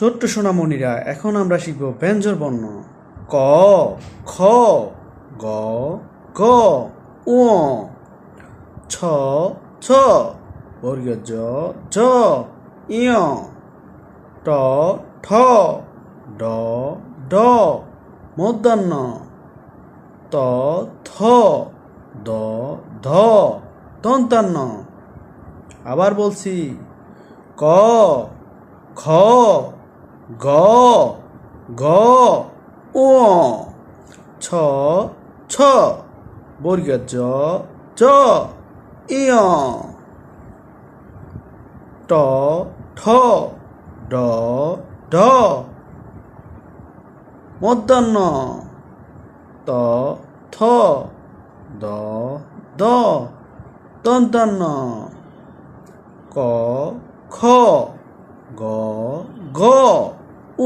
ছোট্ট সোনামণিরা, এখন আমরা শিখব ব্যঞ্জন বর্ণ। ক, খ, গ, ঘ, ঙ, ছ, ছ, বর্গীয় জ, ঝ, ঞ, ট, ঠ, ড, ঢ, মূর্ধন্য, ত, থ, দ, ধ, দন্তান্ন। আবার বলছি, ক, খ, গ, ঘ, ঙ, ছ, ছ, বর্গীয় জ, ঝ, ঞ, ট, ঠ, ড, ঢ, মূর্ধন্য, ত, থ, দ, দ, দন্তান্ন। ক, খ, গ, ঘ, ঙ,